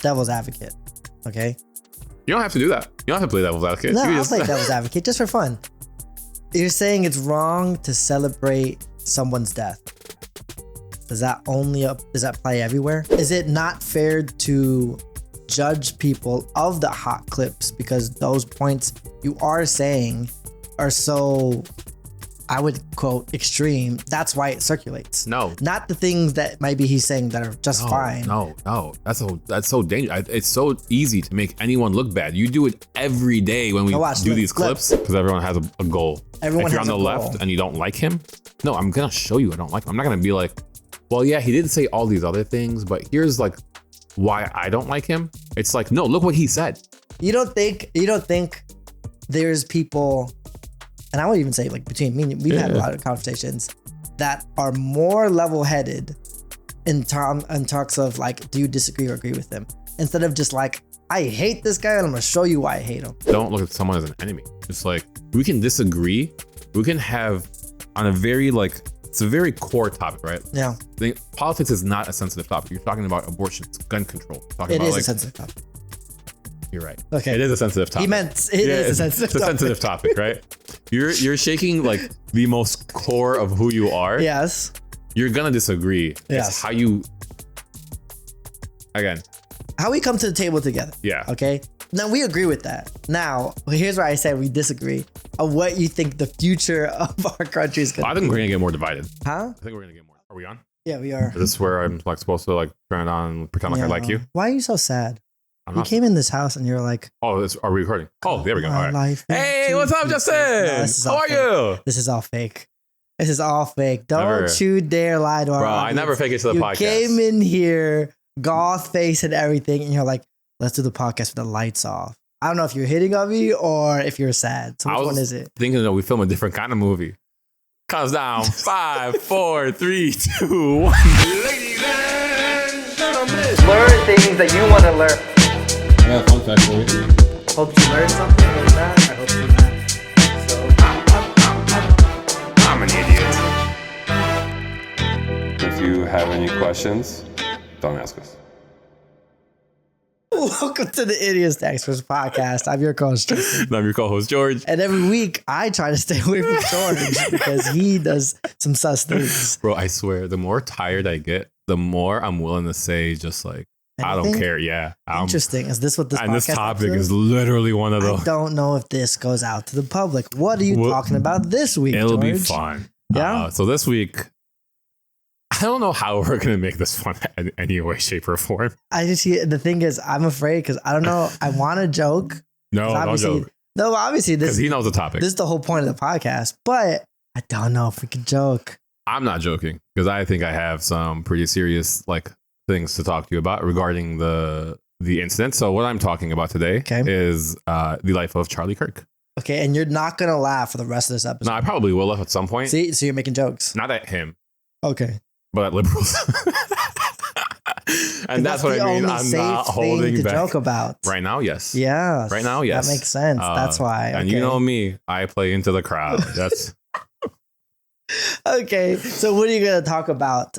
devil's advocate. Okay. You don't have to do that. You don't have to play devil's advocate. No, I'll play devil's advocate just for fun. You're saying it's wrong to celebrate someone's death. Does that play everywhere? Is it not fair to judge people of the hot clips because those points you are saying are so, I would quote, extreme? That's why it circulates. No, not the things that maybe he's saying that are just fine. No, that's so dangerous. It's so easy to make anyone look bad. You do it every day when we do these clips because everyone has a goal. If you're on the left and you don't like him, no, I'm gonna show you I don't like him. I'm not gonna be like, well, yeah, he didn't say all these other things, but here's like why I don't like him. It's like, no, look what he said. You don't think there's people, and I would even say like between me and we've had a lot of conversations that are more level-headed in talks of like, do you disagree or agree with him? Instead of just like, I hate this guy and I'm gonna show you why I hate him. Don't look at someone as an enemy. It's like, we can disagree. We can have on a very like, it's a very core topic, right? Yeah. Politics is not a sensitive topic. You're talking about abortion, gun control. It is a sensitive topic. You're right. Okay. It is a sensitive topic. He meant it is a sensitive topic. It's a sensitive topic, right? You're shaking like the most core of who you are. Yes. You're gonna disagree. Yes. It's how you, again, how we come to the table together. Yeah. Okay. Now we agree with that. Now, here's where I said we disagree of what you think the future of our country is going to be. I think we're gonna get more divided. Huh? I think we're gonna get more. Are we on? Yeah, we are. Is this where I'm like supposed to like turn it on and pretend like I like you? Why are you so sad? You came in this house and you're like, oh, are we recording? Oh, there we go. All right. Hey, what's up, Justin? How are you? This is all fake. This is all fake. Don't you dare lie to our audience. I never fake it to the podcast. You came in here, goth face and everything, and you're like, let's do the podcast with the lights off. I don't know if you're hitting on me or if you're sad. So which one is it? Thinking that we film a different kind of movie. Counts down. 5, 4, 3, 2, 1. Ladies and gentlemen. Learn things that you want to learn. I got a fun fact for you. Hope you learned something like that. I hope you not. So, I'm an idiot. If you have any questions, don't ask us. Welcome to the Idiots Experts podcast. I'm your co-host, Tristan. I'm your co-host, George. And every week, I try to stay away from George because he does some sus things. Bro, I swear, the more tired I get, the more I'm willing to say just like, anything? I don't care. Yeah. Interesting. Is this what this podcast and this topic is literally one of those. I don't know if this goes out to the public. What are you talking about this week, It'll George? be fun. Yeah. So this week, I don't know how we're going to make this fun in any way, shape, or form. The thing is, I'm afraid because I don't know. I want to joke. No, don't joke. No, obviously, because he knows the topic. This is the whole point of the podcast, but I don't know if we can joke. I'm not joking because I think I have some pretty serious like things to talk to you about regarding the incident. So what I'm talking about today is the life of Charlie Kirk. Okay, and you're not going to laugh for the rest of this episode. No, I probably will laugh at some point. See, so you're making jokes. Not at him. Okay. But at liberals. And that's what I mean. I'm not holding back. Joke about. Right now, yes. Yeah. Right now, yes. That makes sense. That's why. Okay. And you know me, I play into the crowd. That's okay. So what are you going to talk about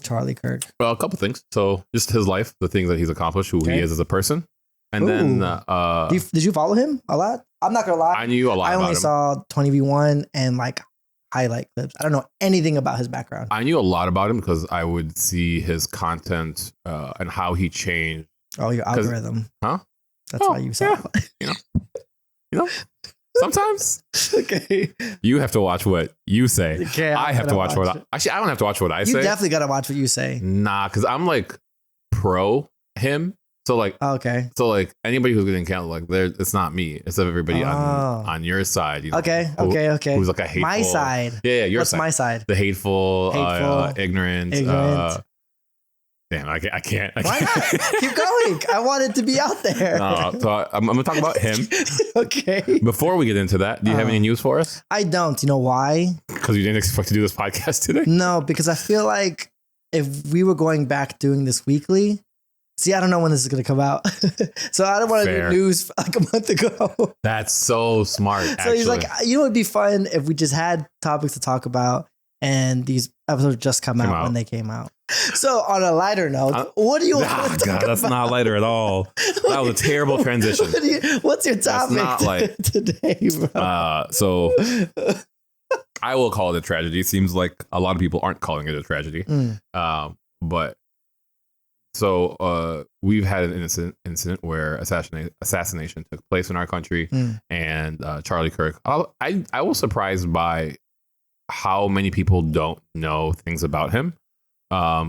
Charlie Kirk? Well, a couple things. So just his life, the things that he's accomplished, who he is as a person. And then did you follow him a lot? I'm not gonna lie. I knew a lot. I only saw 20v1 and like highlight clips. I don't know anything about his background. I knew a lot about him because I would see his content and how he changed. Oh, your algorithm. Huh? That's why you saw it. You know, sometimes. Okay. You have to watch what you say. Okay, I have to watch what actually, I don't have to watch what I say. You definitely got to watch what you say. Nah, because I'm like pro him. So like, So like anybody who's getting canceled, like it's not me. It's everybody on your side. You know, okay. Who's like a hateful. My side. Yeah, your What's side. my side? The hateful. Ignorant. Damn, I can't. Why not? Keep going. I want it to be out there. So I'm going to talk about him. Okay. Before we get into that, do you have any news for us? I don't. You know why? Because you didn't expect to do this podcast today? No, because I feel like if we were going back doing this weekly, see, I don't know when this is going to come out. So I don't want to do news like a month ago. That's so smart, So he's like, you know, it'd be fun if we just had topics to talk about and these episodes just come out when they came out. So on a lighter note, what do you want to talk about? That's not lighter at all. That was a terrible transition. What's your topic today, bro? So I will call it a tragedy. It seems like a lot of people aren't calling it a tragedy. But so we've had an incident where assassination took place in our country, and Charlie Kirk. I was surprised by how many people don't know things about him,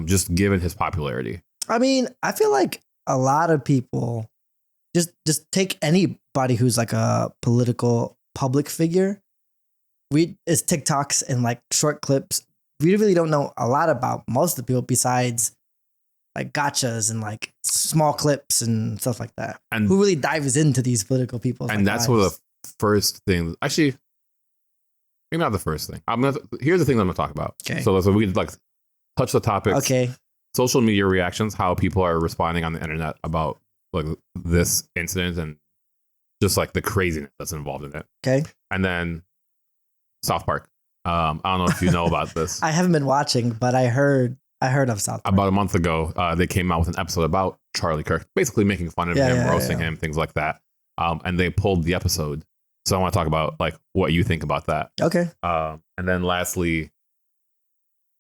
just given his popularity. I mean, I feel like a lot of people just take anybody who's like a political public figure. It's TikToks and like short clips. We really don't know a lot about most of the people besides like gotchas and like small clips and stuff like that. And who really dives into these political people? And that's what the first thing. Actually, maybe not the first thing. Here's the thing I'm gonna talk about. Okay. So we like touch the topics. Okay. Social media reactions, how people are responding on the internet about like this incident and just like the craziness that's involved in it. Okay. And then South Park. I don't know if you know about this. I haven't been watching, but I heard of South Park. About a month ago, they came out with an episode about Charlie Kirk, basically making fun of him, roasting him, things like that. And they pulled the episode. So I want to talk about like what you think about that. Okay. And then lastly,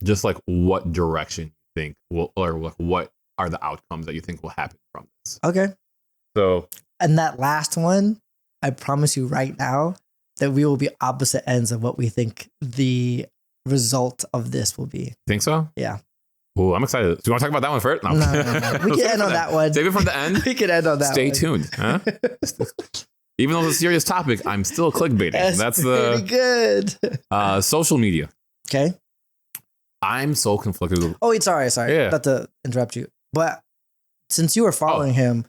just like what direction you think will, or like what are the outcomes that you think will happen from this? Okay. So, and that last one, I promise you right now that we will be opposite ends of what we think the result of this will be. Think so? Yeah. Oh, I'm excited. Do you want to talk about that one first? No. We can end on that one. Save it from the end. We can end on that Stay tuned. Huh? Even though it's a serious topic, I'm still clickbaiting. That's pretty good. Social media. Okay. I'm so conflicted. Oh, wait, sorry. Yeah. Not to interrupt you. But since you were following him,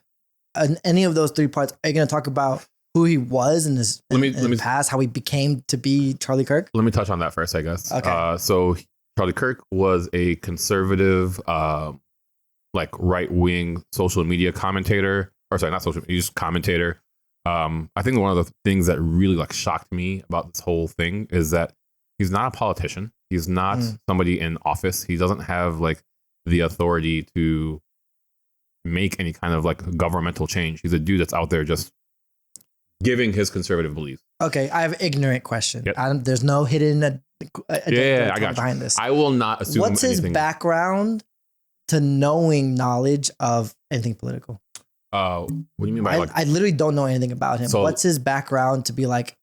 in any of those three parts, are you going to talk about who he was in his past, how he became to be Charlie Kirk? Let me touch on that first, I guess. Okay. So Charlie Kirk was a conservative, like right-wing social media commentator, or sorry, not social media, just commentator. I think one of the things that really like shocked me about this whole thing is that he's not a politician. He's not somebody in office. He doesn't have like the authority to make any kind of like governmental change. He's a dude that's out there just giving his conservative beliefs. Okay, I have an ignorant question. Yep. There's no hidden I got behind this. I will not assume What's his background to knowing knowledge of anything political? What do you mean by I literally don't know anything about him. So, what's his background to be like,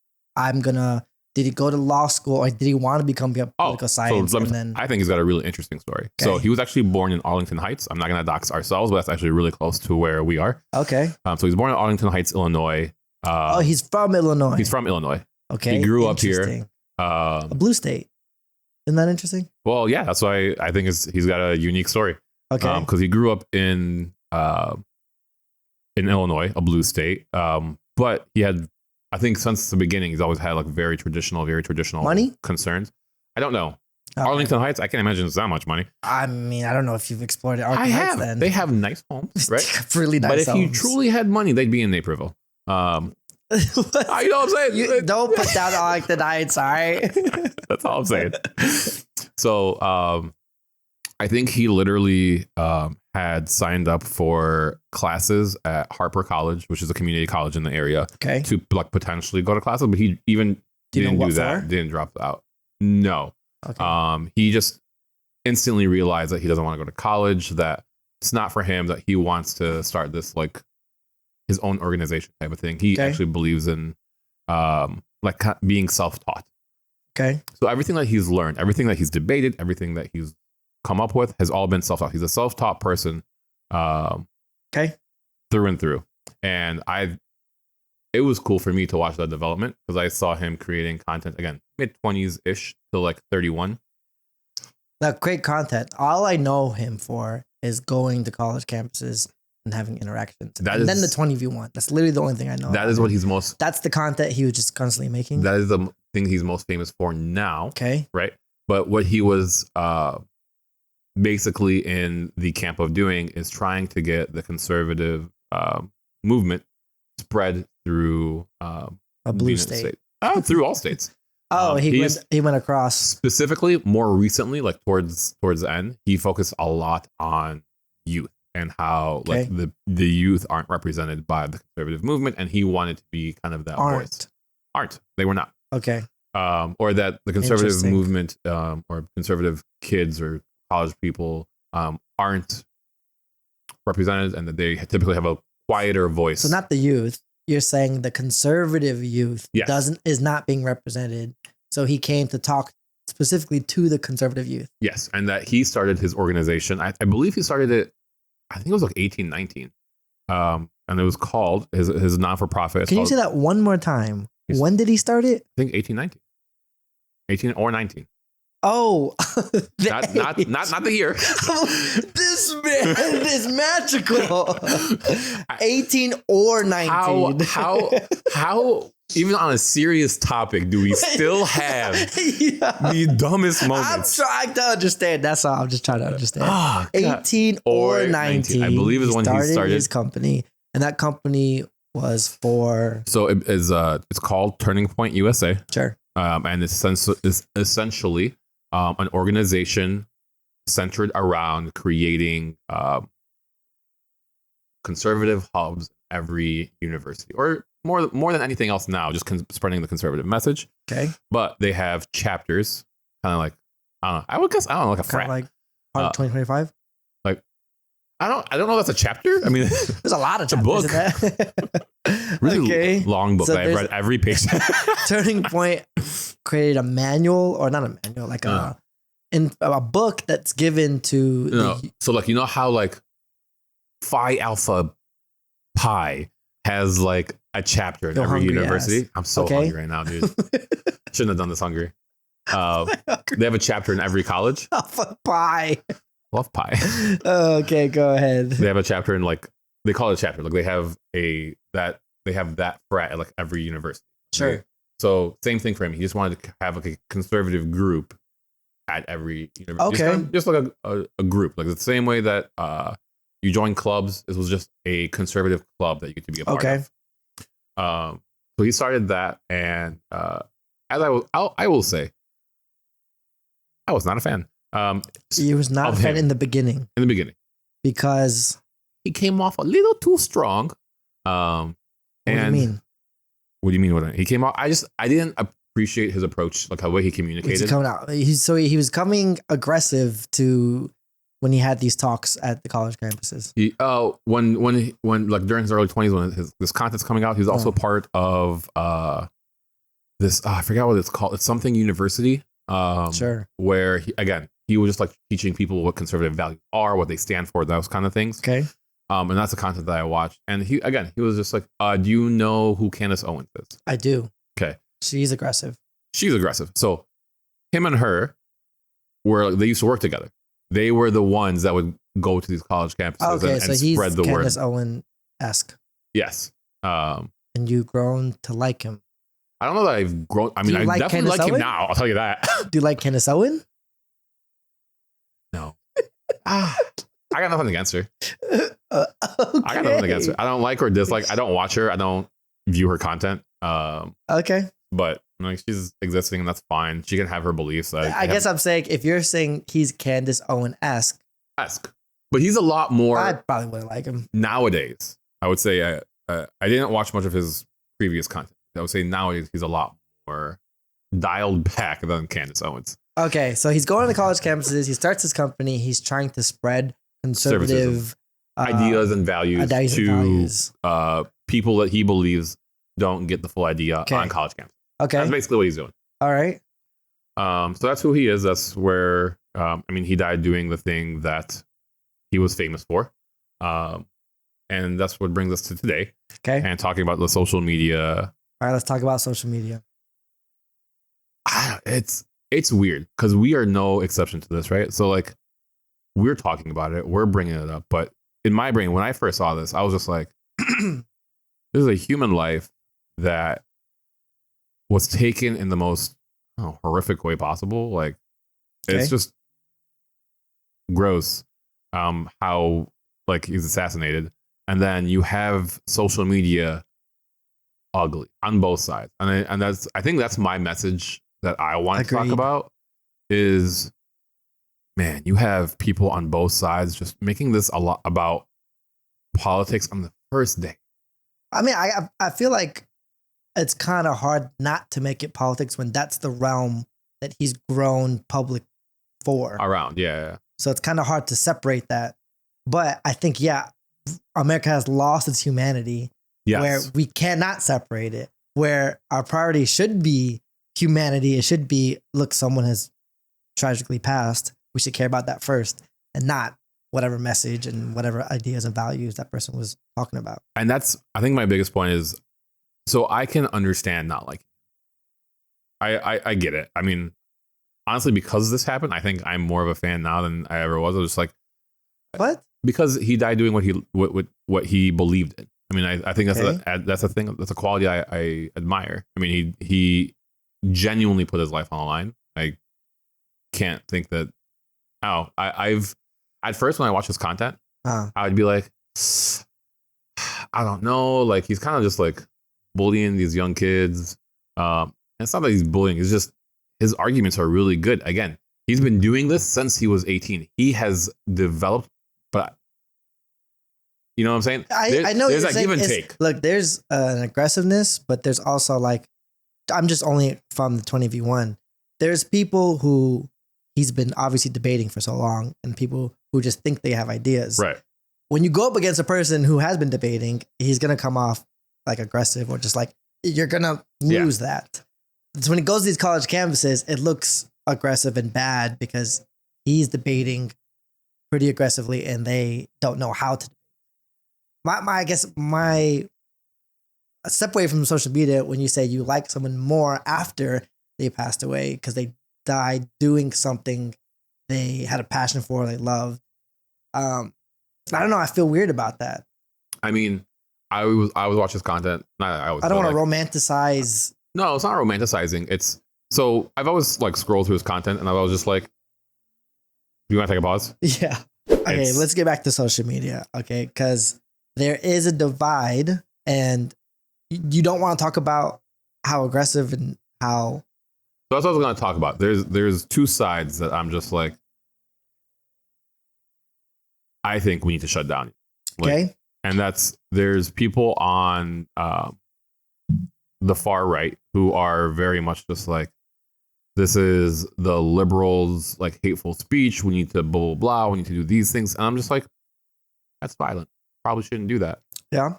did he go to law school or did he want to become political science? So I think he's got a really interesting story. Okay. So he was actually born in Arlington Heights. I'm not going to dox ourselves, but that's actually really close to where we are. Okay. So he's born in Arlington Heights, Illinois. He's from Illinois. He's from Illinois. Okay. He grew up here. A blue state. Isn't that interesting? Well, yeah, that's why I think he's got a unique story. Okay. Because he grew up in Illinois, a blue state. But he had, I think since the beginning, he's always had like very traditional money concerns. I don't know. Okay. Arlington Heights, I can't imagine it's that much money. I mean, I don't know if you've explored it. Arlington Heights, then. They have nice homes, right? Really nice But if you truly had money, they'd be in Naperville. You know what I'm saying? Don't put down Arlington Heights, all right? That's all I'm saying. So I think he literally had signed up for classes at Harper College, which is a community college in the area, to like potentially go to classes, but he even didn't do that. Didn't drop out. No. Okay. He just instantly realized that he doesn't want to go to college, that it's not for him, that he wants to start this like his own organization type of thing. He actually believes in like being self-taught. Okay. So everything that he's learned, everything that he's debated, everything that he's come up with has all been self-taught. He's a self-taught person. Through and through. And it was cool for me to watch that development because I saw him creating content again, mid-20s-ish to like 31. That great content. All I know him for is going to college campuses and having interactions. Then the 20v1. That's literally the only thing I know. That is what he's most... That's the content he was just constantly making. That is the thing he's most famous for now. Okay. Right? But what he was basically in the camp of doing is trying to get the conservative movement spread through a blue state. Through all states. Oh, he went across. Specifically, more recently, like towards the end, he focused a lot on youth and how like the youth aren't represented by the conservative movement, and he wanted to be kind of that voice. They were not. Okay. Or that the conservative movement or conservative kids or college people aren't represented, and that they typically have a quieter voice. So not the youth. You're saying the conservative youth is not being represented. So he came to talk specifically to the conservative youth. Yes, and that he started his organization. I believe he started it. I think it was like 1819, and it was called his non-for-profit. Can you say that one more time? When did he start it? I think 1819, 18 or 19. Oh, not the year. This man is magical. 18 or 19. How even on a serious topic do we still have the dumbest moments? I'm trying to understand. That's all. I'm just trying to understand. 18 or 19. I believe is when he started his company, and that company was for. So it's called Turning Point USA. Sure. And it's essentially an organization centered around creating conservative hubs at every university, or more than anything else now, just spreading the conservative message. Okay. But they have chapters, kind of like, I don't know. I would guess, I don't know, like a frat. Like part of 2025? Like, I don't know if that's a chapter. I mean, there's a lot of chapters in that. Really long book. So I've read every page. Turning Point created a manual, or not a manual, like a book that's given to. So like, you know how like Phi Alpha Pi has like a chapter in every university. I'm so hungry right now, dude. Shouldn't have done this hungry. They have a chapter in every college. Alpha Pi. Love pie. Okay, go ahead. They have a chapter in like, they call it a chapter. Like they have that frat at like every university. Sure. Okay? So same thing for him. He just wanted to have like a conservative group at every university. Okay. Just like a group. Like the same way that you join clubs. This was just a conservative club that you get to be a part of. So he started that, and as I will say, I was not a fan. He was not a fan in the beginning. In the beginning, because he came off a little too strong. What do you mean? What do you mean? He came off? I didn't appreciate his approach, like the way he communicated. Coming out. He was coming aggressive to when he had these talks at the college campuses. When like during his early 20s, when this content's coming out, he was also part of this. I forgot what it's called. It's something university. Sure. Where he was just like teaching people what conservative values are, what they stand for, those kind of things. Okay. And that's the content that I watched. And he was just like, do you know who Candace Owens is? I do. Okay. She's aggressive. So him and her they used to work together. They were the ones that would go to these college campuses and spread the word. Candace Owens-esque. Yes. And you've grown to like him. I don't know that I've grown. I mean, I definitely like him now. I'll tell you that. Do you like Candace Owens? No. I got nothing against her. Okay. I got nothing against her. I don't like or dislike. I don't watch her. I don't view her content. Okay. But like, she's existing, and that's fine. She can have her beliefs. I guess I'm saying, if you're saying he's Candace Owens-esque. But he's a lot more. I probably wouldn't like him. Nowadays, I would say I didn't watch much of his previous content. I would say nowadays he's a lot more dialed back than Candace Owens. Okay, so he's going to college campuses. He starts his company. He's trying to spread conservative ideas and values to people that he believes don't get the full idea on college campus. Okay, that's basically what he's doing. All right. So that's who he is. That's where he died doing the thing that he was famous for. And that's what brings us to today. Okay. And talking about the social media. All right, let's talk about social media. It's weird because we are no exception to this, right? So like, we're talking about it, we're bringing it up, but in my brain, when I first saw this, I was just like, this is a human life that was taken in the most horrific way possible. Like, it's just gross how like he's assassinated, and then you have social media ugly on both sides, and that's I think that's my message that I want to talk about is, man, you have people on both sides just making this a lot about politics on the first day. I mean, I feel like it's kind of hard not to make it politics when that's the realm that he's grown public for. Around, yeah. So it's kind of hard to separate that. But I think, America has lost its humanity where we cannot separate it, where our priority should be humanity. It should be, look, someone has tragically passed. We should care about that first and not whatever message and whatever ideas and values that person was talking about. And that's, I think my biggest point is, so I can understand not liking him. I get it. I mean, honestly, because this happened, I think I'm more of a fan now than I ever was. I was just like, what? Because he died doing what he believed in. I mean, I think that's a thing. That's a quality I admire. I mean, he genuinely put his life on the line. I can't think that. I've at first when I watch his content, I would be like, I don't know. Like, he's kind of just like bullying these young kids. And it's not that he's bullying. It's just his arguments are really good. Again, he's been doing this since he was 18. He has developed, but you know what I'm saying? I know there's like give and take. Look, there's an aggressiveness, but there's also like, I'm just only from the 20v1. There's people who he's been obviously debating for so long and people who just think they have ideas. Right. When you go up against a person who has been debating, he's going to come off like aggressive or just like, you're going to lose that. So when he goes to these college campuses, it looks aggressive and bad because he's debating pretty aggressively and they don't know how to. I guess my step away from social media when you say you like someone more after they passed away because they died doing something they had a passion for, they loved. I don't know. I feel weird about that. I mean, I was watching his content. I don't want to romanticize. No, it's not romanticizing. It's so I've always like scrolled through his content and I was just like, do you want to take a pause? Yeah. Okay, let's get back to social media. Okay, because there is a divide and you don't want to talk about how aggressive and how. So that's what I was going to talk about. There's two sides that I'm just like, I think we need to shut down. Like, okay. And there's people on the far right who are very much just like, this is the liberals, like hateful speech. We need to blah, blah, blah. We need to do these things. And I'm just like, that's violent. Probably shouldn't do that. Yeah.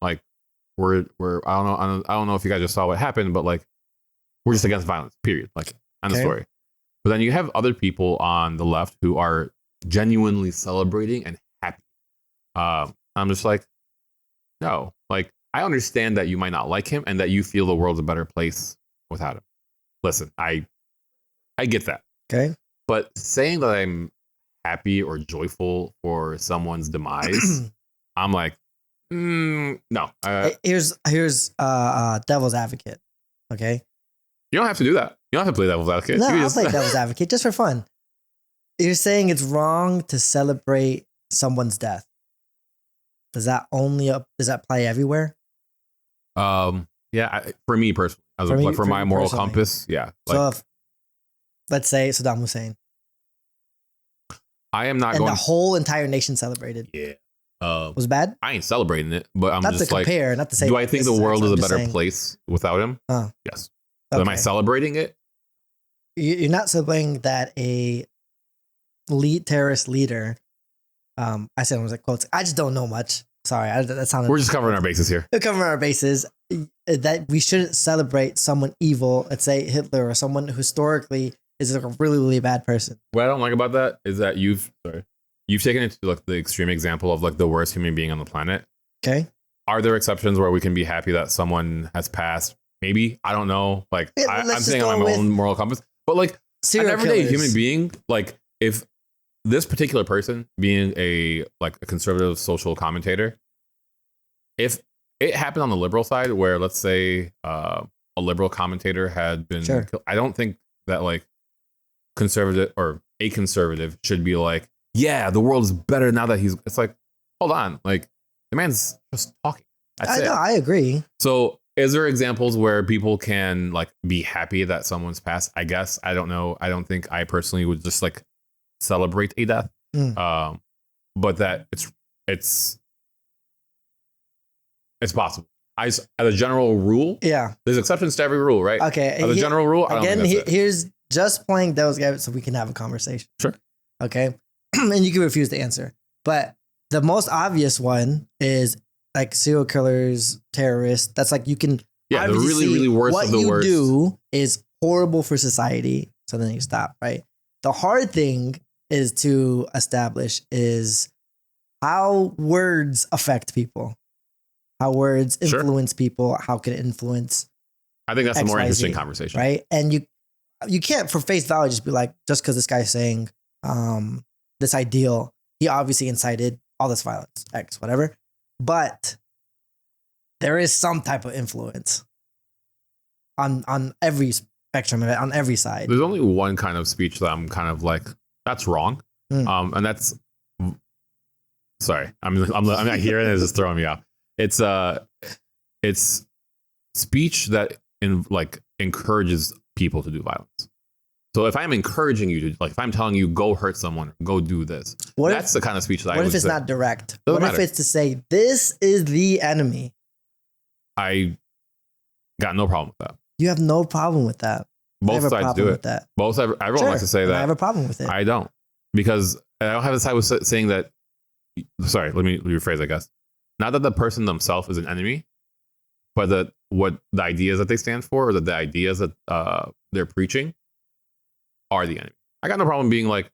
Like we're I don't know if you guys just saw what happened, but like, we're just against violence, period. Like, end of story. But then you have other people on the left who are genuinely celebrating and happy. I'm just like, no. Like, I understand that you might not like him and that you feel the world's a better place without him. Listen, I get that. Okay. But saying that I'm happy or joyful for someone's demise, I'm like, no. Here's devil's advocate. Okay. You don't have to do that. You don't have to play devil's advocate. No, I'll play devil's advocate just for fun. You're saying it's wrong to celebrate someone's death. Does that play everywhere? Yeah. For me personally, for my moral compass, yeah. Like, so if, let's say Saddam Hussein. I am not and going. The whole entire nation celebrated. Yeah. Was bad? I ain't celebrating it, but I'm not just to compare, not to say. Do I think the world is a better place without him? Yes. Okay. Am I celebrating it? You're not celebrating that a terrorist leader. I said it was like quotes. I just don't know much. Sorry, that sounded. We're just covering our bases here. We're covering our bases. That we shouldn't celebrate someone evil. Let's say Hitler or someone who historically is like a really, really bad person. What I don't like about that is that you've taken it to like the extreme example of like the worst human being on the planet. Okay. Are there exceptions where we can be happy that someone has passed? Maybe. I don't know. Like, I'm saying on my own moral compass. But like, an everyday human being, like, if this particular person being a conservative social commentator, if it happened on the liberal side where, let's say, a liberal commentator had been killed, I don't think that like conservative or a conservative should be like, yeah, the world is better now that it's like, hold on. Like, the man's just talking. I agree. So Is there examples where people can like be happy that someone's passed? I guess. I don't know. I don't think I personally would just like celebrate a death. But that it's possible. As a general rule, there's exceptions to every rule, right? Okay. As a general rule, again, here's just playing devil's advocate so we can have a conversation. Sure. Okay. And you can refuse to answer. But the most obvious one is like serial killers, terrorists. That's like you can the really, really worst of the worst. What you do is horrible for society. So then you stop, right? The hard thing is to establish is how words affect people. How words influence people, how can it influence I think that's a more interesting conversation. Right? And you can't for face value just be like, just because this guy's saying this ideal, he obviously incited all this violence, X, whatever. But there is some type of influence on every spectrum of it, on every side. There's only one kind of speech that I'm kind of like, that's wrong. And that's sorry. I'm not hearing it, it's just throwing me off. It's speech that encourages people to do violence. So if I'm encouraging you to, like, if I'm telling you go hurt someone, go do this, that's the kind of speech that I would say. What if it's not direct? What if it's to say this is the enemy? I got no problem with that. You have no problem with that. Both sides do it. Everyone likes to say that. I have a problem with it. I don't, because I don't have a side with saying that. Sorry, let me rephrase, I guess. Not that the person themselves is an enemy, but what the ideas that they stand for, or the ideas that they're preaching are the enemy. I got no problem being like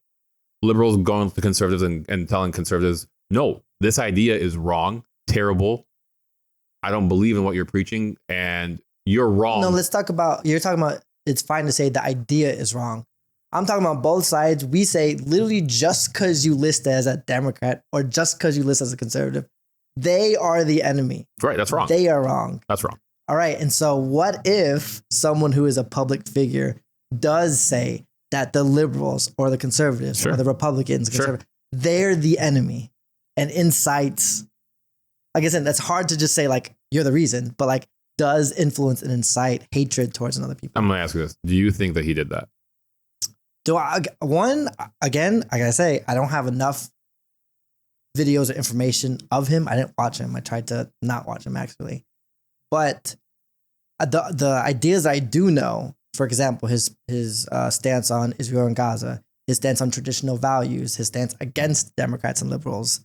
liberals going to conservatives and telling conservatives, no, this idea is wrong, terrible. I don't believe in what you're preaching and you're wrong. No, you're talking about it's fine to say the idea is wrong. I'm talking about both sides. We say literally just because you list as a Democrat or just because you list as a conservative, they are the enemy. Right, that's wrong. They are wrong. That's wrong. All right. And so what if someone who is a public figure does say that the liberals or the conservatives or the Republicans, they're the enemy and incites, like I said, that's hard to just say like, you're the reason, but like does influence and incite hatred towards another people. I'm going to ask you this. Do you think that he did that? Again, I gotta say, I don't have enough videos or information of him. I didn't watch him. I tried to not watch him actually. But the ideas I do know, for example, his stance on Israel and Gaza, his stance on traditional values, his stance against Democrats and liberals,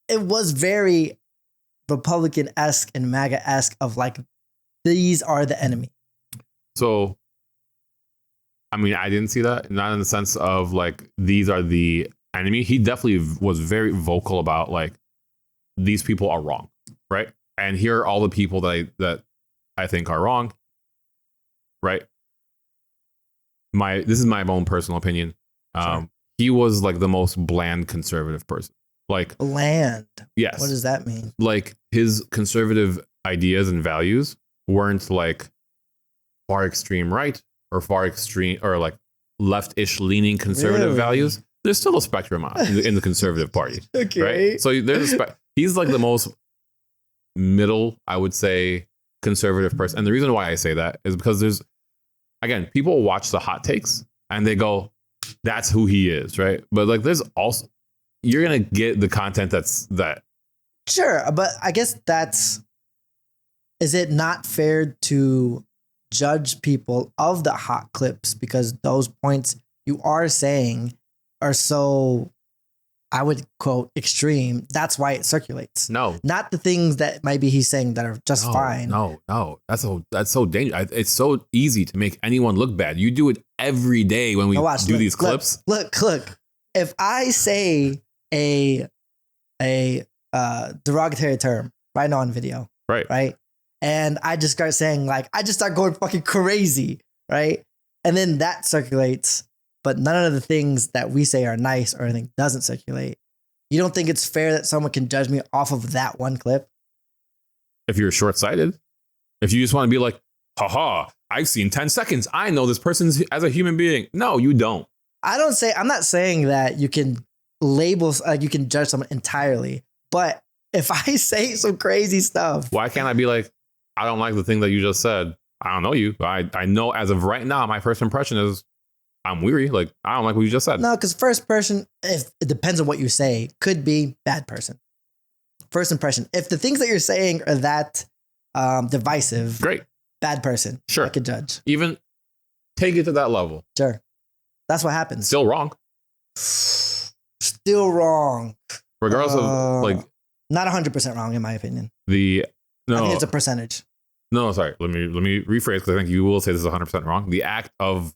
it was very Republican-esque and MAGA-esque of like, these are the enemy. So, I mean, I didn't see that, not in the sense of like, these are the enemy. He definitely was very vocal about like, these people are wrong, right? And here are all the people that I think are wrong, right? This is my own personal opinion. He was like the most bland conservative person. Like bland. Yes. What does that mean? Like his conservative ideas and values weren't like far extreme right or far extreme or like left-ish leaning conservative values. There's still a spectrum in the conservative party. Okay. Right? So there's he's like the most middle, I would say, conservative person. And the reason why I say that is because there's, again, people watch the hot takes and they go, that's who he is, right? But like there's also, you're going to get the content that. Sure. But I guess is it not fair to judge people of the hot clips because those points you are saying are so, I would quote, extreme. That's why it circulates. No, not the things that maybe he's saying that are just fine. No, that's so dangerous. It's so easy to make anyone look bad. You do it every day when we do these clips. Look. If I say a derogatory term right now on video, right, and I just start saying like, I just start going fucking crazy, right, and then that circulates. But none of the things that we say are nice or anything doesn't circulate. You don't think it's fair that someone can judge me off of that one clip? If you're short-sighted, if you just want to be like, haha, I've seen 10 seconds. I know this person as a human being. No, you don't. I'm not saying that you can label, you can judge someone entirely. But if I say some crazy stuff. Why can't I be like, I don't like the thing that you just said. I don't know you. I know as of right now, my first impression is I'm weary. Like, I don't like what you just said. No, because first person, if it depends on what you say, could be bad person. First impression. If the things that you're saying are that divisive, great. Bad person. Sure. I could judge. Even take it to that level. Sure. That's what happens. Still wrong. Still wrong. Regardless of like. Not 100% wrong in my opinion. No, I think it's a percentage. No, sorry. Let me rephrase because I think you will say this is 100% wrong. The act of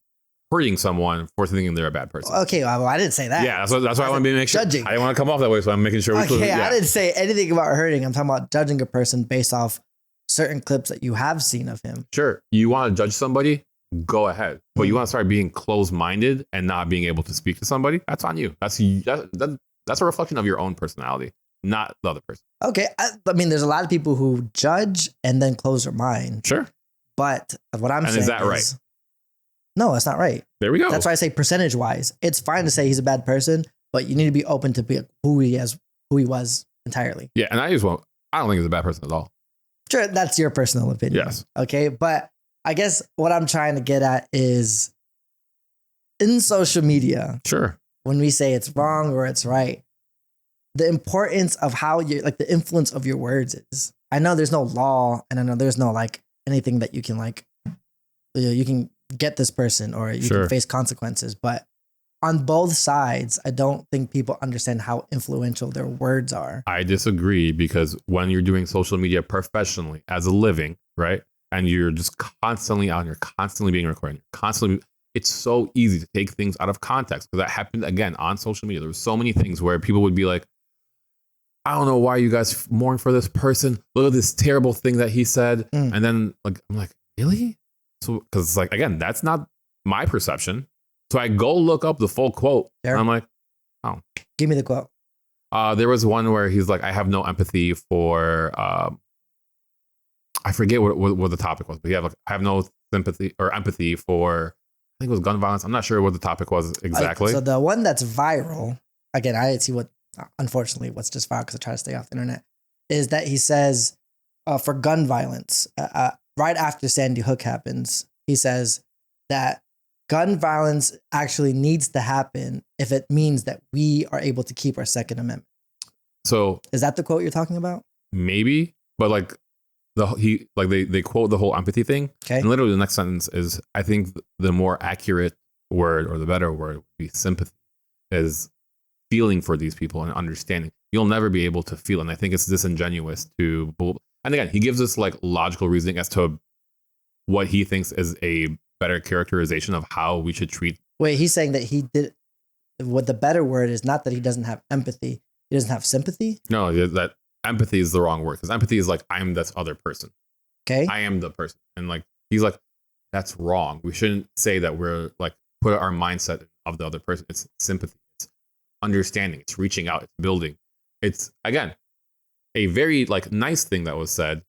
hurting someone for thinking they're a bad person. Okay, well, I didn't say that. Yeah, that's why I want to be make sure. Judging. I didn't want to come off that way, so I'm making sure. I didn't say anything about hurting. I'm talking about judging a person based off certain clips that you have seen of him. Sure, you want to judge somebody, go ahead. But you want to start being closed-minded and not being able to speak to somebody. That's on you. That's a reflection of your own personality, not the other person. Okay, I mean, there's a lot of people who judge and then close their mind. Sure, but what I'm saying is that right? No, that's not right. There we go. That's why I say percentage wise, it's fine to say he's a bad person, but you need to be open to be who he was entirely. Yeah, and I don't think he's a bad person at all. Sure, that's your personal opinion. Yes. Okay, but I guess what I'm trying to get at is in social media. Sure. When we say it's wrong or it's right, the importance of how you like the influence of your words is. I know there's no law, and I know there's no like anything that you can like you can get this person or you can face consequences, but on both sides, I don't think people understand how influential their words are. I disagree because when you're doing social media professionally as a living, right? And you're just constantly out, you're constantly being recorded, it's so easy to take things out of context because that happened again on social media. There were so many things where people would be like, I don't know why you guys mourn for this person. Look at this terrible thing that he said. And then like, I'm like, really? So, because it's like, again, that's not my perception. So I go look up the full quote. And I'm like, oh. Give me the quote. There was one where he's like, I have no empathy for, I forget what the topic was, but I have no sympathy or empathy for, I think it was gun violence. I'm not sure what the topic was exactly. So the one that's viral, again, I didn't see unfortunately, what's just viral because I try to stay off the internet, is that he says for gun violence, right after Sandy Hook happens, he says that gun violence actually needs to happen if it means that we are able to keep our Second Amendment. So is that the quote you're talking about? Maybe, but like they quote the whole empathy thing. Okay. And literally the next sentence is, I think the more accurate word or the better word would be sympathy, is feeling for these people and understanding. You'll never be able to feel. And I think it's disingenuous to, and again, he gives us like logical reasoning as to what he thinks is a better characterization of how we should treat. Wait, he's saying that he did, what the better word is not that he doesn't have empathy. He doesn't have sympathy? No, that empathy is the wrong word, because empathy is like, I'm this other person. Okay. I am the person. And like, he's like, that's wrong. We shouldn't say that we're like, put our mindset of the other person. It's sympathy. It's understanding. It's reaching out. It's building. It's, again, a very like nice thing that was said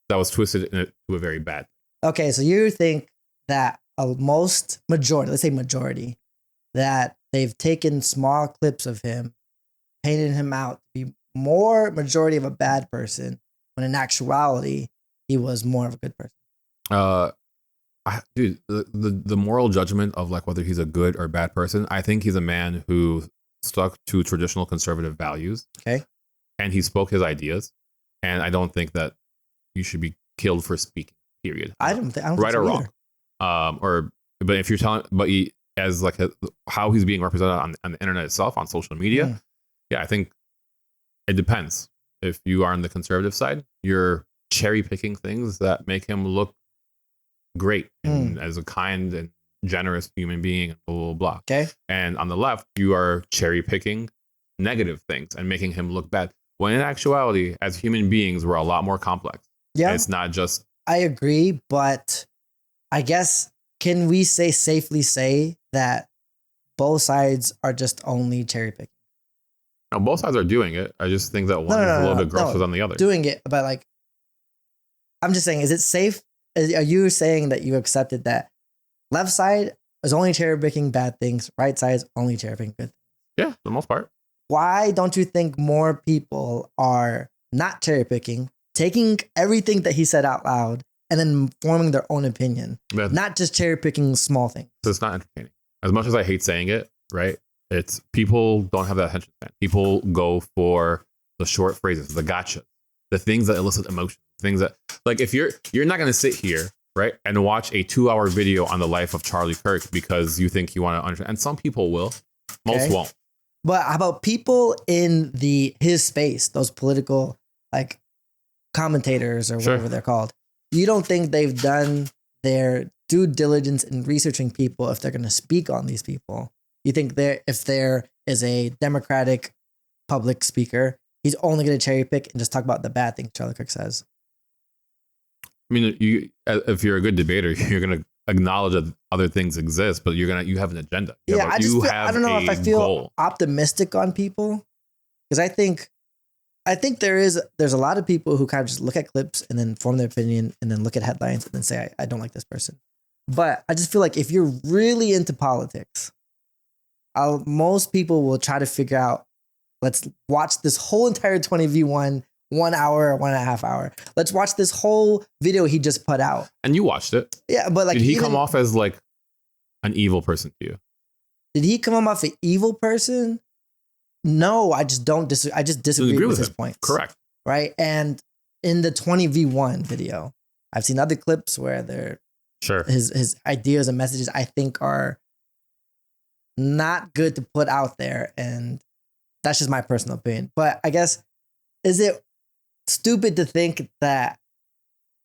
that was twisted into a very bad. Okay. So you think that let's say majority, that they've taken small clips of him, painted him out to be more majority of a bad person, when in actuality, he was more of a good person. Dude, the moral judgment of like whether he's a good or bad person, I think he's a man who stuck to traditional conservative values. Okay. And he spoke his ideas. And I don't think that you should be killed for speaking, period. I don't think right so or wrong. But if you're telling, but he, as like how he's being represented on the internet itself, on social media, yeah, I think it depends. If you are on the conservative side, you're cherry picking things that make him look great and as a kind and generous human being, blah, blah, blah. Okay. And on the left, you are cherry picking negative things and making him look bad. When in actuality, as human beings, we're a lot more complex. Yeah. And it's not just. I agree, but I guess, can we safely say that both sides are just only cherry picking? No, both sides are doing it. I just think that one is a little bit grosser than the other. Doing it, but like, I'm just saying, is it safe? Are you saying that you accepted that left side is only cherry picking bad things, right side is only cherry picking good things? Yeah, for the most part. Why don't you think more people are not cherry picking, taking everything that he said out loud and then forming their own opinion, not just cherry picking small things. So it's not entertaining. As much as I hate saying it, right? It's people don't have that attention span. People go for the short phrases, the gotcha, the things that elicit emotion, things that, like, if you're not going to sit here, right, and watch a 2-hour video on the life of Charlie Kirk because you think you want to understand. And some people will, most won't. But how about people in his space, those political like commentators or whatever they're called? You don't think they've done their due diligence in researching people if they're going to speak on these people? You think if there is a Democratic public speaker, he's only going to cherry pick and just talk about the bad things Charlie Kirk says? I mean, if you're a good debater, you're going to acknowledge that other things exist, but you have an agenda. I don't know if I feel optimistic on people, because I think there's a lot of people who kind of just look at clips and then form their opinion and then look at headlines and then say, I don't like this person. But I just feel like if you're really into politics, most people will try to figure out, let's watch this whole entire 20v1, 1 hour, 1.5 hour. Let's watch this whole video he just put out. And you watched it. Yeah, but like, did he come off as like an evil person to you? Did he come off an evil person? No, I just don't disagree. I just disagree with his points. Correct. Right. And in the 20v1 video, I've seen other clips where his ideas and messages I think are not good to put out there. And that's just my personal opinion. But I guess, is it stupid to think that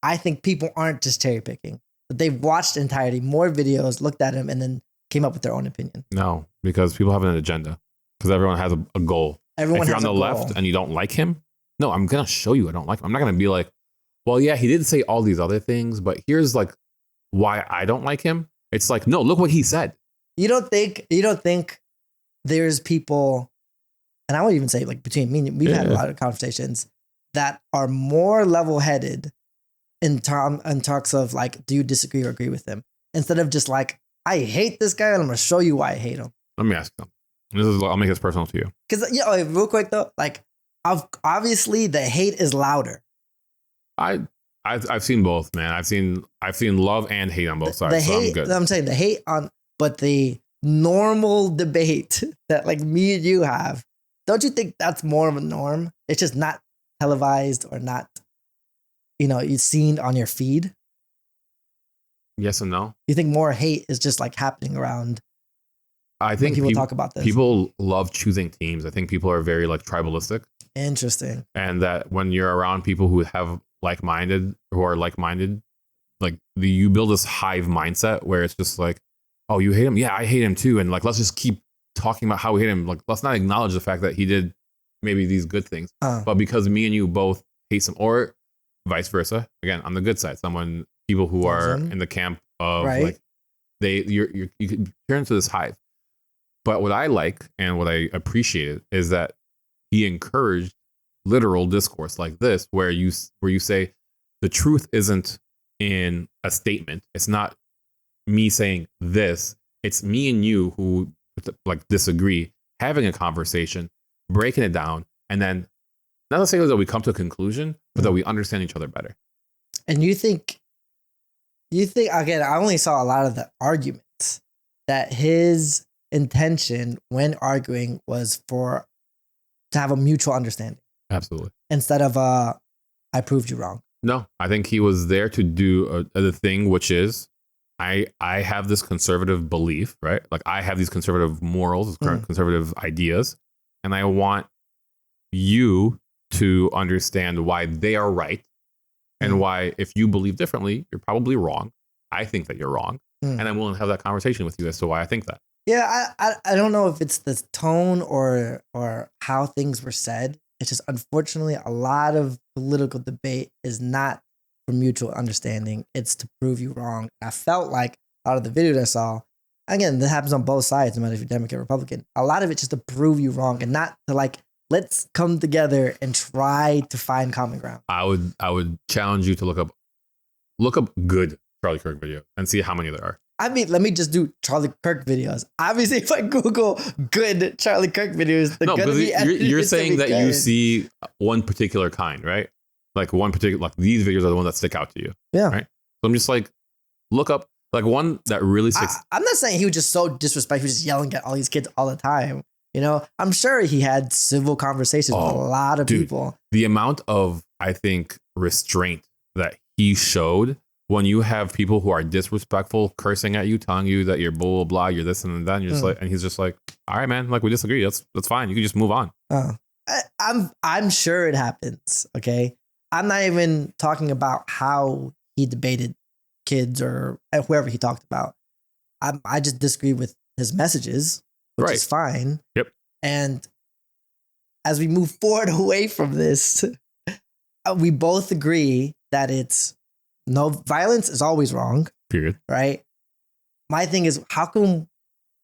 I think people aren't just cherry picking, that they've watched entirety, more videos, looked at him, and then came up with their own opinion? No, because people have an agenda. Because everyone has a goal. If you're on the left and you don't like him, no, I'm going to show you I don't like him. I'm not going to be like, well, yeah, he did say all these other things, but here's like why I don't like him. It's like, no, look what he said. You don't think there's people, and I would even say like between me and you, we've had a lot of conversations that are more level-headed in talks of like, do you disagree or agree with him? Instead of just like, I hate this guy and I'm going to show you why I hate him. Let me ask you something. I'll make this personal to you. Because, real quick though, like, obviously the hate is louder. I've seen both, man. I've seen love and hate on both sides. So I'm good. I'm saying the hate but the normal debate that like me and you have, don't you think that's more of a norm? It's just not televised or not, you've seen on your feed. Yes and no. You think more hate is just like happening around? I think people talk about this. People love choosing teams. I think people are very like tribalistic. Interesting. And that when you're around people who are like-minded, like you build this hive mindset where it's just like, oh, you hate him? Yeah, I hate him too. And like, let's just keep talking about how we hate him. Like, let's not acknowledge the fact that he did maybe these good things, but because me and you both hate him, or vice versa. Again, on the good side, people who are in the camp of like you could turn into this hive. But what I like and what I appreciated is that he encouraged literal discourse like this, where you say the truth isn't in a statement. It's not me saying this. It's me and you who like disagree, having a conversation, breaking it down, and then not to say that we come to a conclusion, but that we understand each other better. And you think again, I only saw a lot of the arguments that his intention when arguing was to have a mutual understanding. Absolutely. Instead of I proved you wrong. No, I think he was there to do the thing, which is I have this conservative belief, right? Like I have these conservative morals, conservative ideas, and I want you to understand why they are right and why if you believe differently, you're probably wrong. I think that you're wrong. And I'm willing to have that conversation with you as to why I think that. Yeah, I don't know if it's the tone or how things were said. It's just, unfortunately, a lot of political debate is not for mutual understanding. It's to prove you wrong. I felt like a lot of the videos I saw, again, that happens on both sides, no matter if you're Democrat or Republican. A lot of it just to prove you wrong and not to like, let's come together and try to find common ground. I would challenge you to look up good Charlie Kirk video and see how many there are. I mean, let me just do Charlie Kirk videos. Obviously, if I Google good Charlie Kirk videos, you're saying that you see one particular kind, right? like one particular, like these videos are the ones that stick out to you. Yeah. Right. So I'm just like, look up like one that really sticks. I'm not saying he was just so disrespectful. He was just yelling at all these kids all the time. You know, I'm sure he had civil conversations with a lot of people. The amount of, I think, restraint that he showed when you have people who are disrespectful, cursing at you, telling you that you're blah, blah, blah, you're this and that. And you're just like, and he's just like, all right, man, like we disagree. That's fine. You can just move on. I'm sure it happens. Okay. I'm not even talking about how he debated kids or whoever he talked about. I just disagree with his messages, which is fine. Yep. And as we move forward away from this, we both agree that it's no violence is always wrong. Period. Right. My thing is, how come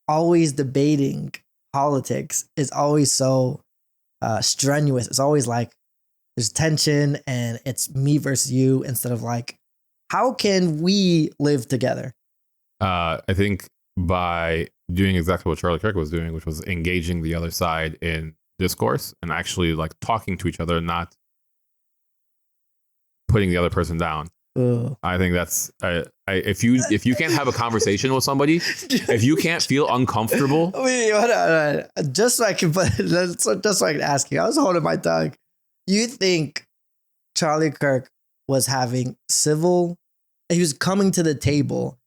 always debating politics is always so strenuous? It's always like there's tension and it's me versus you instead of like, how can we live together? I think by doing exactly what Charlie Kirk was doing, which was engaging the other side in discourse and actually like talking to each other, not putting the other person down. Ugh. I think that's if you can't have a conversation with somebody, if you can't feel uncomfortable. Wait, hold on. Just so I can ask you, I was holding my tongue. You think Charlie Kirk was having he was coming to the table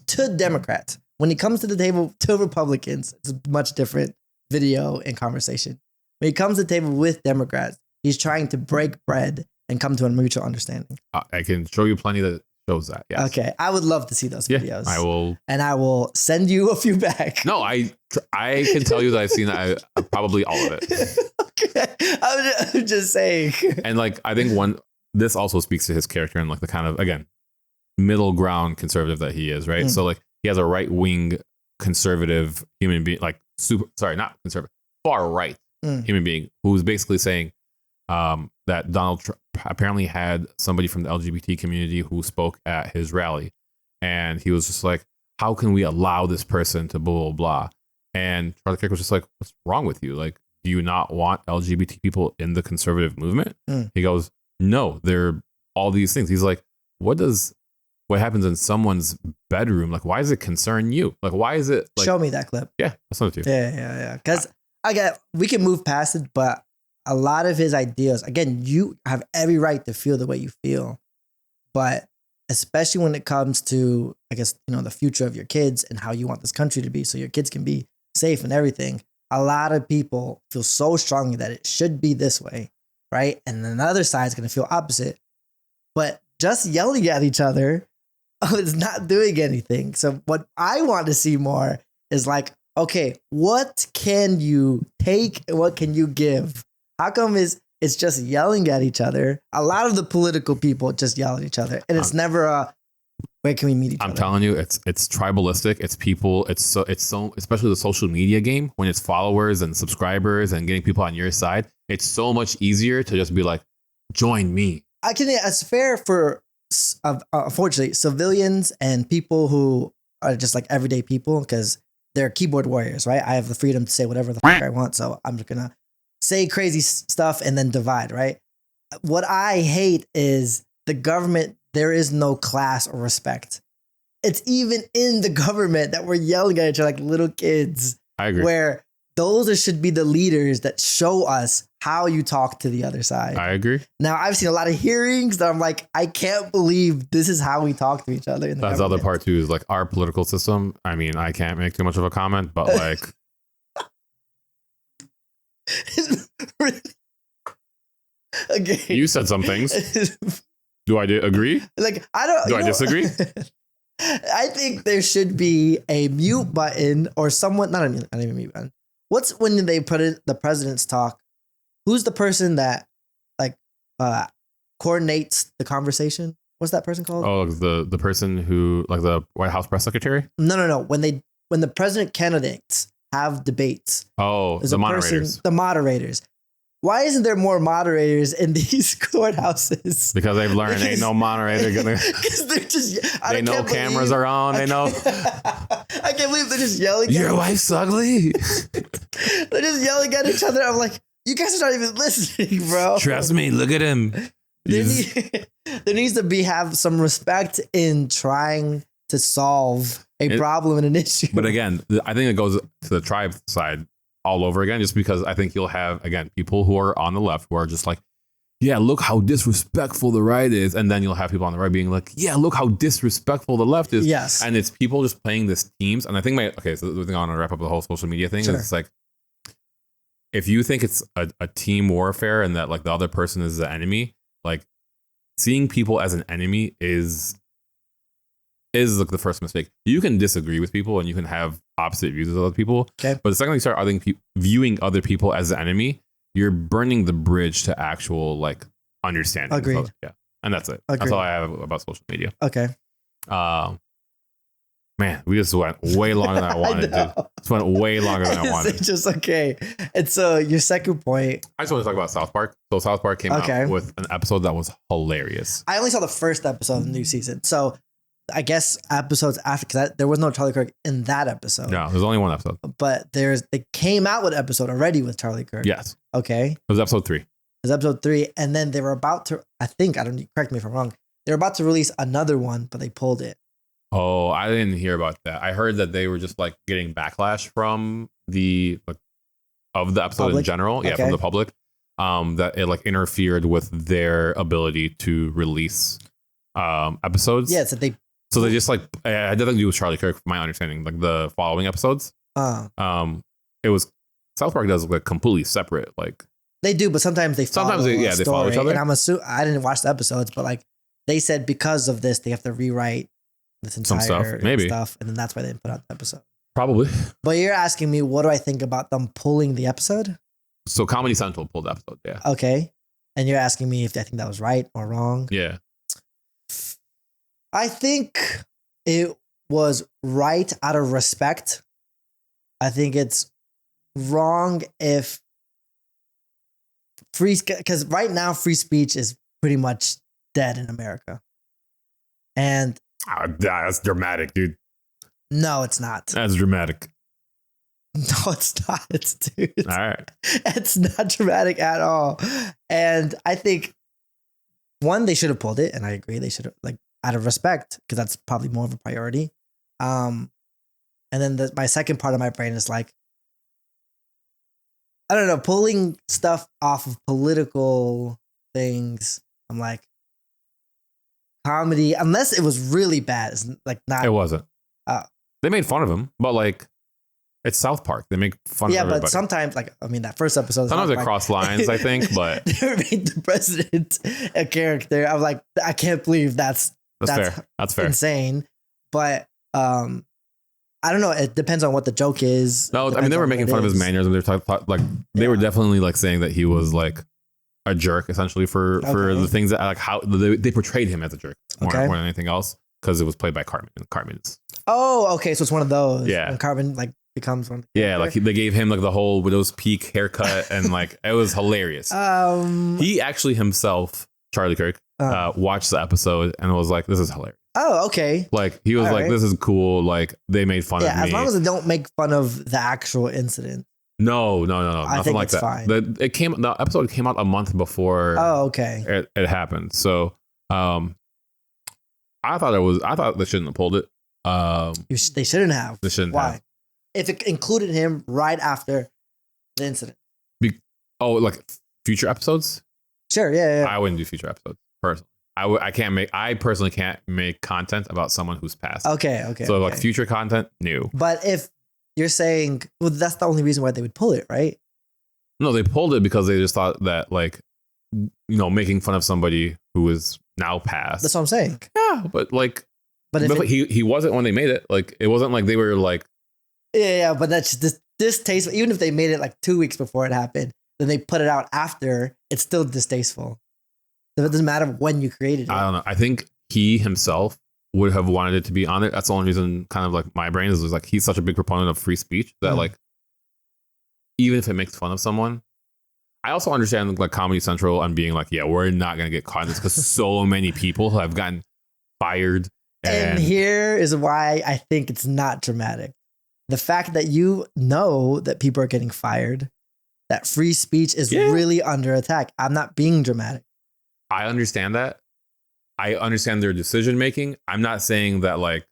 to Democrats. When he comes to the table to Republicans, it's a much different video and conversation. When he comes to the table with Democrats, he's trying to break bread and come to a mutual understanding. I can show you plenty that shows that. Yes. Okay. I would love to see those videos. I will. And I will send you a few back. No, I can tell you that I've seen that, probably all of it. Okay. I'm just saying. And like, I think this also speaks to his character and like the kind of, again, middle ground conservative that he is, right? So like he has a right wing conservative human being, like not conservative, far right human being who's basically saying that Donald Trump apparently had somebody from the LGBT community who spoke at his rally. And he was just like, how can we allow this person to blah, blah, blah? And Charlie Kirk was just like, what's wrong with you? Like, do you not want LGBT people in the conservative movement? He goes, no, they're all these things. He's like, what happens in someone's bedroom? Like, why does it concern you? Like, why is it like, show me that clip? Yeah, I'll send it to you. Yeah. Because we can move past it, but a lot of his ideas, again, you have every right to feel the way you feel, but especially when it comes to, I guess, the future of your kids and how you want this country to be so your kids can be safe and everything. A lot of people feel so strongly that it should be this way, right? And then the other side is going to feel opposite. But just yelling at each other is not doing anything. So what I want to see more is like, okay, what can you take and what can you give? How come it's just yelling at each other? A lot of the political people just yell at each other, and it's never where can we meet each other? I'm telling you, it's tribalistic. It's people. It's so especially the social media game when it's followers and subscribers and getting people on your side. It's so much easier to just be like, join me. It's fair for unfortunately civilians and people who are just like everyday people because they're keyboard warriors, right? I have the freedom to say whatever the fuck I want, so I'm just gonna say crazy stuff and then divide, right? What I hate is the government. There is no class or respect. It's even in the government that we're yelling at each other like little kids. I agree. Where those should be the leaders that show us how you talk to the other side. I agree. Now, I've seen a lot of hearings that I'm like, I can't believe this is how we talk to each other. That's the other part too, is like our political system. I mean, I can't make too much of a comment, but like... Okay. You said some things. Do I agree? Like, I don't. Do I disagree? I think there should be a mute button or someone. Not even a mute button. What's when they put it? The president's talk. Who's the person that like coordinates the conversation? What's that person called? Oh, the person who like the White House press secretary? No. When the president candidates have debates. Oh, the moderators. The moderators. Why isn't there more moderators in these courthouses? Because they've learned ain't no moderator gonna. Because they're just. They know cameras are on. They know. I can't believe they're just yelling. Your wife's ugly. They're just yelling at each other. I'm like, you guys are not even listening, bro. Trust me. Look at him. there needs to have some respect in trying to solve a problem and an issue. But again, I think it goes to the tribe side all over again, just because I think you'll have, again, people who are on the left who are just like, yeah, look how disrespectful the right is. And then you'll have people on the right being like, yeah, look how disrespectful the left is. Yes. And it's people just playing this teams. And I think so the thing I want to wrap up the whole social media thing is it's like, if you think it's a team warfare and that like the other person is the enemy, like seeing people as an enemy is like the first mistake. You can disagree with people and you can have opposite views of other people. Okay. But the second you start viewing other people as the enemy, you're burning the bridge to actual like understanding. Agreed. Yeah. And that's it. Agreed. That's all I have about social media. Okay. Man, we just went way longer than I wanted to. Just went way longer than I wanted. It's just okay. And so your second point. I just want to talk about South Park. So South Park came out with an episode that was hilarious. I only saw the first episode of the new season. So I guess episodes after, because there was no Charlie Kirk in that episode. No, there's only one episode. But they came out with an episode already with Charlie Kirk. Yes. Okay. It was episode 3. It was episode 3. And then they were about to, correct me if I'm wrong, they were about to release another one, but they pulled it. Oh, I didn't hear about that. I heard that they were just like getting backlash from of the episode in general. Yeah, from the public. That it like interfered with their ability to release episodes. Yeah, so they just like it had nothing to do with Charlie Kirk, from my understanding. Like the following episodes, it was South Park does like completely separate. Like they do, but sometimes they follow they follow each other. And I'm assuming I didn't watch the episodes, but like they said because of this, they have to rewrite this entire stuff, and then that's why they didn't put out the episode. Probably. But you're asking me, what do I think about them pulling the episode? So Comedy Central pulled the episode, yeah. Okay, and you're asking me if I think that was right or wrong. Yeah. I think it was right out of respect. I think it's wrong if because right now free speech is pretty much dead in America. And that's dramatic, dude. No, it's not. That's dramatic. No, it's not. Dude. All right. It's not dramatic at all. And I think they should have pulled it, and I agree they should have, like, out of respect, because that's probably more of a priority. And then my second part of my brain is like, I don't know, pulling stuff off of political things. I'm like, comedy, unless it was really bad, it's like not. It wasn't. They made fun of him, but like, it's South Park. They make fun of everybody. Yeah, but sometimes, like, I mean, that first episode. Sometimes they cross lines, I think, but they made the president a character. I'm like, I can't believe that's fair. That's fair. Insane. But I don't know. It depends on what the joke is. No, I mean, they were making fun of his mannerism. They were definitely like saying that he was like a jerk, essentially, for the things that like how they portrayed him as a jerk more than anything else, because it was played by Cartman. Cartman's. Oh, okay. So it's one of those. Yeah. When Cartman like becomes one. Yeah, like they gave him like the whole widow's peak haircut, and like it was hilarious. He actually himself, Charlie Kirk, watched the episode and was like, "This is hilarious." Oh, okay. Like he was "This is cool." Like they made fun of me. As long as they don't make fun of the actual incident. No, nothing like that. Fine. The episode came out a month before. Oh, okay. It happened. So, I thought they shouldn't have pulled it. They shouldn't have. They shouldn't. Why? Have. If it included him right after the incident. Like future episodes? Sure. Yeah. I wouldn't do future episodes personally. I personally can't make content about someone who's passed. Okay. So like future content, new. But if you're saying, well, that's the only reason why they would pull it, right? No, they pulled it because they just thought that, like, making fun of somebody who is now passed. That's what I'm saying. Yeah, but like, he wasn't when they made it. Like, it wasn't like they were like. Yeah, but that's distasteful. Even if they made it like 2 weeks before it happened, then they put it out after, it's still distasteful. So it doesn't matter when you created it. I don't know. I think he himself would have wanted it to be on it. That's the only reason, kind of like my brain is like, he's such a big proponent of free speech that like, even if it makes fun of someone, I also understand like Comedy Central and being like, yeah, we're not going to get caught in this because so many people have gotten fired. And here is why I think it's not dramatic. The fact that you know that people are getting fired, that free speech is really under attack. I'm not being dramatic. I understand that. I understand their decision making. I'm not saying that like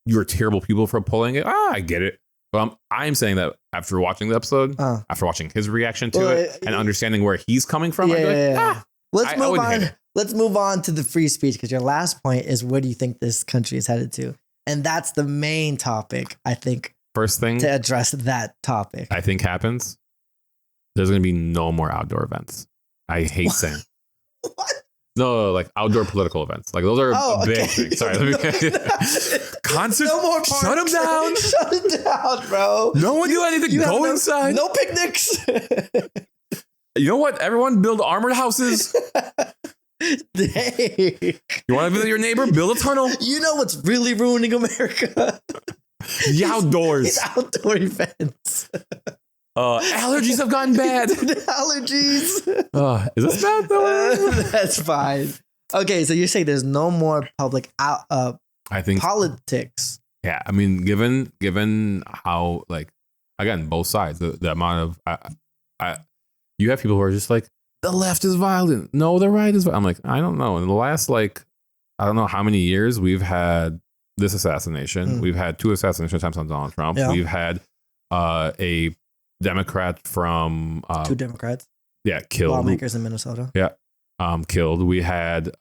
you're terrible people for pulling it. I get it. But I'm saying that after watching the episode, after watching his reaction to it and understanding where he's coming from, Let's move on to the free speech, because your last point is, where do you think this country is headed to? And that's the main topic, I think. First thing to address that topic, I think happens. There's going to be no more outdoor events. I hate saying. What? No, like outdoor political events. Like those are big things. Sorry. Concert. No more parties. Shut them down. Shut it down, bro. No one do anything. Go inside. No picnics. You know what? Everyone build armored houses. Hey. You want to visit your neighbor? Build a tunnel. You know what's really ruining America? The outdoors. It's outdoor events. Allergies have gotten bad. Allergies. Is this bad though? That's fine. Okay, so you're saying there's no more public I think politics. Yeah, I mean, given how, like, again, both sides, the amount of you have people who are just like, the left is violent. No, the right is violent. I'm like, I don't know. In the last, like, I don't know how many years we've had this assassination. We've had 2 assassination attempts on Donald Trump. Yeah. We've had a Democrat from 2 Democrats. Yeah, killed. Lawmakers in Minnesota. Yeah, killed. We had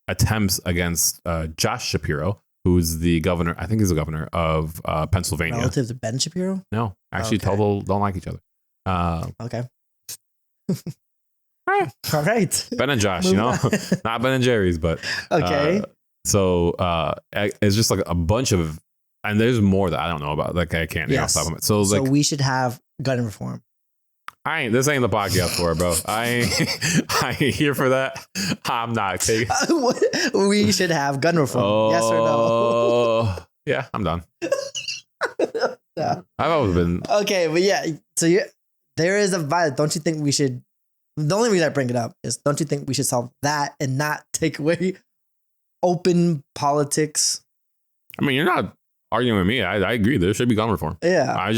attempts against Josh Shapiro, who's the governor. I think he's the governor of Pennsylvania. Relative to Ben Shapiro? No, actually, total don't like each other. Okay. All right. Ben and Josh, not Ben and Jerry's, but okay. So it's just like a bunch of, and there's more that I don't know about. Like I can't name off the top of it. So like, we should have gun reform. This ain't the podcast for it, bro. I ain't here for that. I'm not taking. We should have gun reform. Yes or no? Yeah, I'm done. Yeah. I've always been. Okay, but yeah. So there is a violence. Don't you think we should? The only reason I bring it up is, don't you think we should solve that and not take away open politics? I mean, you're not arguing with me. I agree. There should be gun reform. Yeah.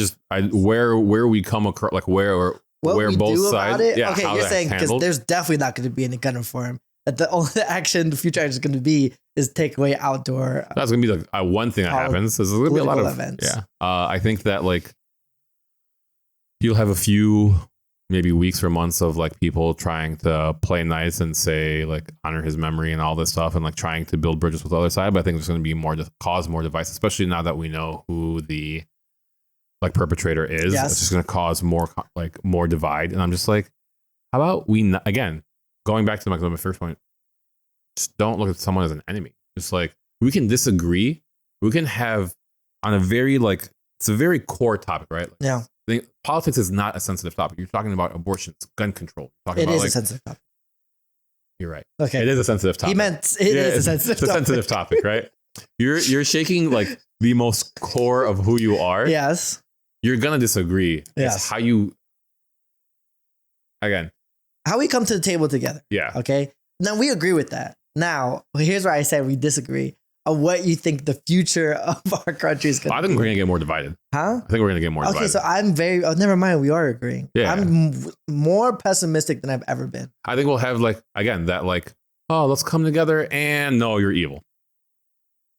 Where we come across, like where both sides. Yeah. Okay, you're saying because there's definitely not going to be any gun reform. That the only action the future action is going to be is take away outdoor. That's going to be like one thing that happens. There's going to be a lot of events. Yeah. I think that like you'll have a few maybe weeks or months of like people trying to play nice and say like honor his memory and all this stuff and like trying to build bridges with the other side. But I think there's going to be cause more divides, especially now that we know who the like perpetrator is. Yes. It's just going to cause more divide. And I'm just like, how about again, going back to my first point, just don't look at someone as an enemy. Just like, we can disagree. We can have on a very like, it's a very core topic, right? Yeah. Politics is not a sensitive topic. You're talking about abortions, gun control. It is a sensitive topic. You're right. Okay. It is a sensitive topic. He meant it is a sensitive topic. It's a sensitive topic, right? You're shaking like the most core of who you are. Yes. You're gonna disagree. Yes. It's how you how we come to the table together. Yeah. Okay. Now we agree with that. Now here's where I say we disagree. Of what you think the future of our country is going to be. I think we're going to get more divided. Huh? I think we're going to get more divided. Okay, so I'm never mind, we are agreeing. Yeah. I'm more pessimistic than I've ever been. I think we'll have like, again, that like, oh, let's come together and no, you're evil.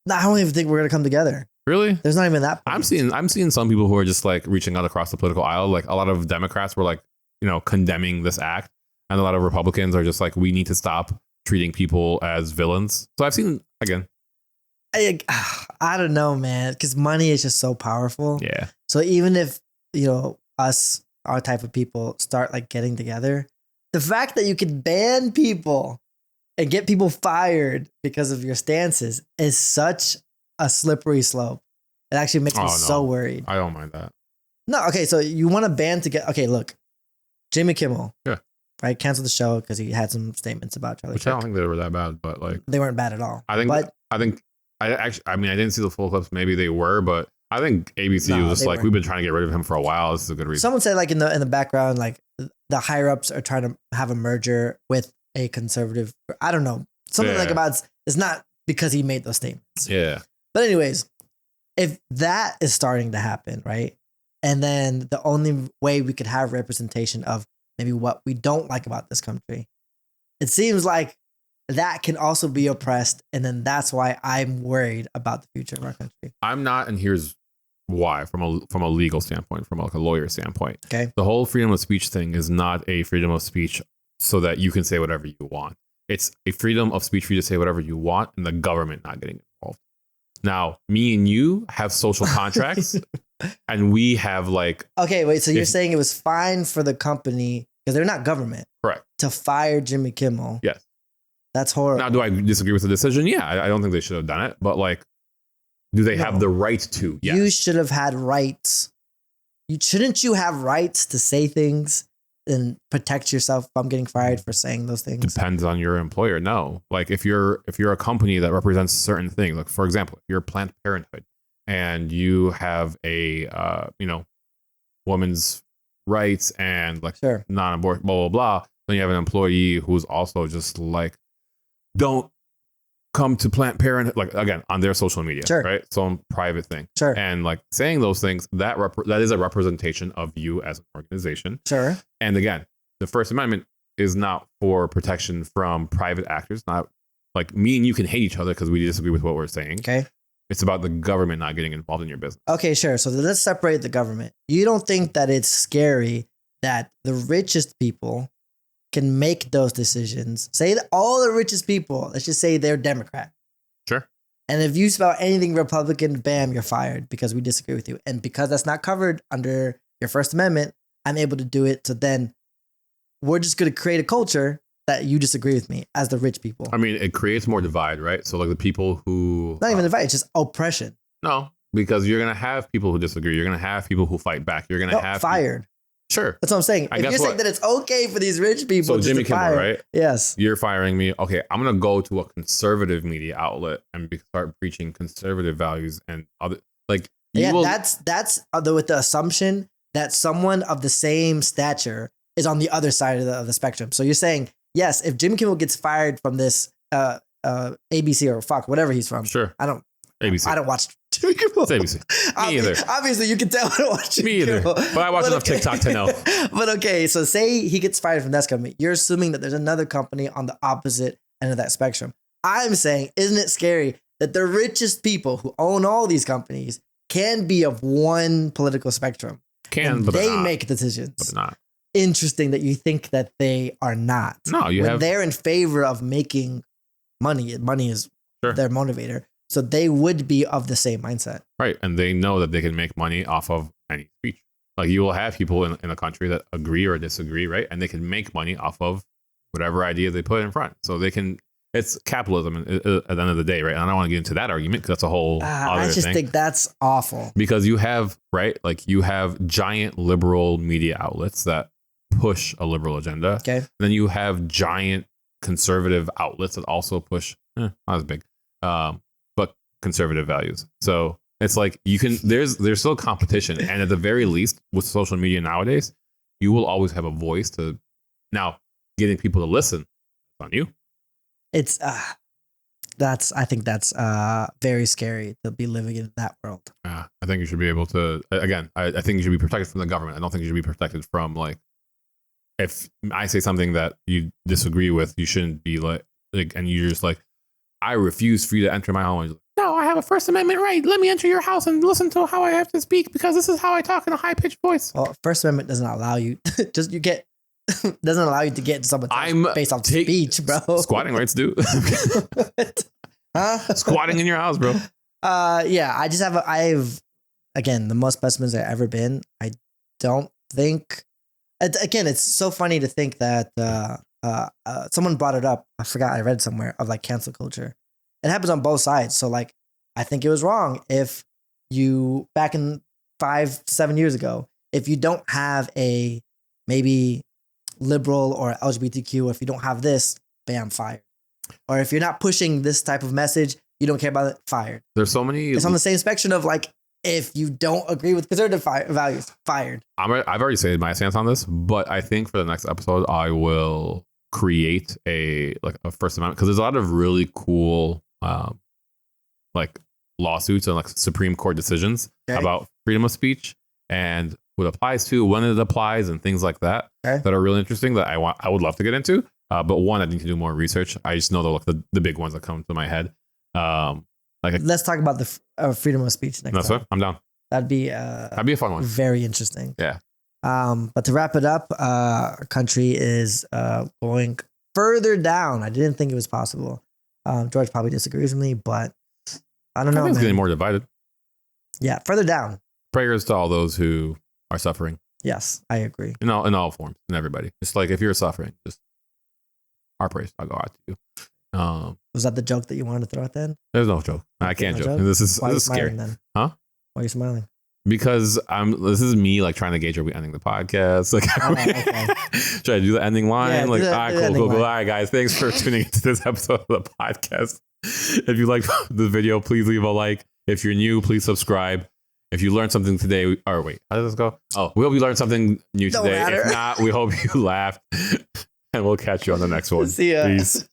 No, I don't even think we're going to come together. Really? There's not even that point. I'm seeing some people who are just like reaching out across the political aisle. Like a lot of Democrats were like, condemning this act. And a lot of Republicans are just like, we need to stop treating people as villains. So I've seen, again, I don't know, man, because money is just so powerful. Yeah. So even if, us, our type of people start like getting together, the fact that you can ban people and get people fired because of your stances is such a slippery slope. It actually makes me so worried. I don't mind that. No. Okay. So you want to ban to get, okay, look, Jimmy Kimmel. Yeah. Right. Canceled the show because he had some statements about Charlie Kirk. I don't think they were that bad, but like. They weren't bad at all. I didn't see the full clips. Maybe they were, but I think ABC was just like, we've been trying to get rid of him for a while. This is a good reason. Someone said like in the background, like the higher ups are trying to have a merger with a conservative. I don't know. Something like about it's not because he made those statements. Yeah. But anyways, if that is starting to happen, right? And then the only way we could have representation of maybe what we don't like about this country it seems like that can also be oppressed. And then that's why I'm worried about the future of our country. I'm not, and here's why, from a legal standpoint, from like a lawyer standpoint. Okay. The whole freedom of speech thing is not a freedom of speech so that you can say whatever you want. It's a freedom of speech for you to say whatever you want and the government not getting involved. Now, me and you have social contracts and we have like... Okay, wait. So you're saying it was fine for the company, because they're not government, correct, to fire Jimmy Kimmel? Yes. That's horrible. Now, do I disagree with the decision? Yeah, I don't think they should have done it. But like, do they have the right to? Yes. You should have had rights. Shouldn't you have rights to say things and protect yourself from getting fired for saying those things? Depends on your employer. No, like if you're a company that represents certain things, like for example, if you're Planned Parenthood and you have a women's rights and like non-abortion, blah blah blah, then you have an employee who's also just like, don't come to Planned Parenthood, like again on their social media, right? Some private thing, and like saying those things, that is a representation of you as an organization, And again, the First Amendment is not for protection from private actors. Not like me and you can hate each other because we disagree with what we're saying. Okay, it's about the government not getting involved in your business. Okay, sure. So let's separate the government. You don't think that it's scary that the richest people can make those decisions? Say that all the richest people, let's just say they're Democrat. Sure. And if you spell anything Republican, bam, you're fired because we disagree with you. And because that's not covered under your First Amendment, I'm able to do it. So then we're just going to create a culture that you disagree with me as the rich people. I mean, it creates more divide, right? So like the people who... Not even divide, it's just oppression. No, because you're going to have people who disagree. You're going to have people who fight back. You're going to have... Fired. Sure. That's what I'm saying. If you're saying that it's okay for these rich people to Jimmy Kimmel, right? Yes. You're firing me. Okay, I'm going to go to a conservative media outlet and start preaching conservative values and other... Like, that's with the assumption that someone of the same stature is on the other side of the spectrum. So you're saying, yes, if Jimmy Kimmel gets fired from this ABC or Fox, whatever he's from. Sure. ABC. I don't watch Jimmy Kimmel. It's ABC. Me either. Obviously, you can tell I don't watch Jimmy Kimmel. Me either. But I watch enough TikTok to know. But okay, so say he gets fired from that company. You're assuming that there's another company on the opposite end of that spectrum. I'm saying, isn't it scary that the richest people who own all these companies can be of one political spectrum? But they make decisions. But they're not. Interesting that you think that they are not. No, they're in favor of making money. Money is their motivator. So they would be of the same mindset. Right. And they know that they can make money off of any speech. Like you will have people in a country that agree or disagree, right? And they can make money off of whatever idea they put in front. So they can, it's capitalism at the end of the day, right? And I don't want to get into that argument because that's a whole other I just thing. think that's awful. Because you have, right? Like you have giant liberal media outlets that push a liberal agenda. Okay. And then you have giant conservative outlets that also push, not as big, but conservative values. So it's like there's still competition. And at the very least with social media nowadays, you will always have a voice to now getting people to listen on you. It's I think that's very scary to be living in that world. I think you should be able to, again, I think you should be protected from the government. I don't think you should be protected from like, if I say something that you disagree with, you shouldn't be like, and you're just like, I refuse for you to enter my home. No, I have a First Amendment right. Let me enter your house and listen to how I have to speak because this is how I talk in a high pitched voice. Well, First Amendment doesn't allow you doesn't allow you to get into someone's house based off speech, bro. Squatting rights do. Huh? Squatting in your house, bro. Yeah, I've again, the most pessimist I've ever been. I don't think, again, it's so funny to think that someone brought it up. I forgot, I read somewhere of like cancel culture. It happens on both sides. So like, I think it was wrong if you, back in 5-7 years ago, if you don't have a maybe liberal or LGBTQ, or if you don't have this, bam, fired. Or if you're not pushing this type of message, you don't care about it, fired. There's so many. It's on the same spectrum of like, if you don't agree with conservative values, fired. I've already said my stance on this, but I think for the next episode, I will create a First Amendment, because there's a lot of really cool like lawsuits and like Supreme Court decisions about freedom of speech and what it applies to, when it applies, and things like that that are really interesting that I would love to get into. But one, I need to do more research. I just know the big ones that come to my head. Let's talk about the freedom of speech next time. I'm down. That'd be a fun one. Very interesting. Yeah. But to wrap it up, our country is going further down. I didn't think it was possible. George probably disagrees with me, but I don't know. It's getting more divided. Yeah, further down. Prayers to all those who are suffering. Yes, I agree. In all forms, and everybody. It's like if you're suffering, just our praise. I'll go out to you. Was that the joke that you wanted to throw at the end? There's no joke. I can't joke. This is scary. Then? Huh? Why are you smiling? Because this is me like trying to gauge are we ending the podcast? Like, okay. Should I do the ending line? All right, cool. All right, guys. Thanks for tuning into this episode of the podcast. If you liked the video, please leave a like. If you're new, please subscribe. If you learned something today, how did this go? Oh, we hope you learned something new today. If not, we hope you laughed. And we'll catch you on the next one. See ya. Peace.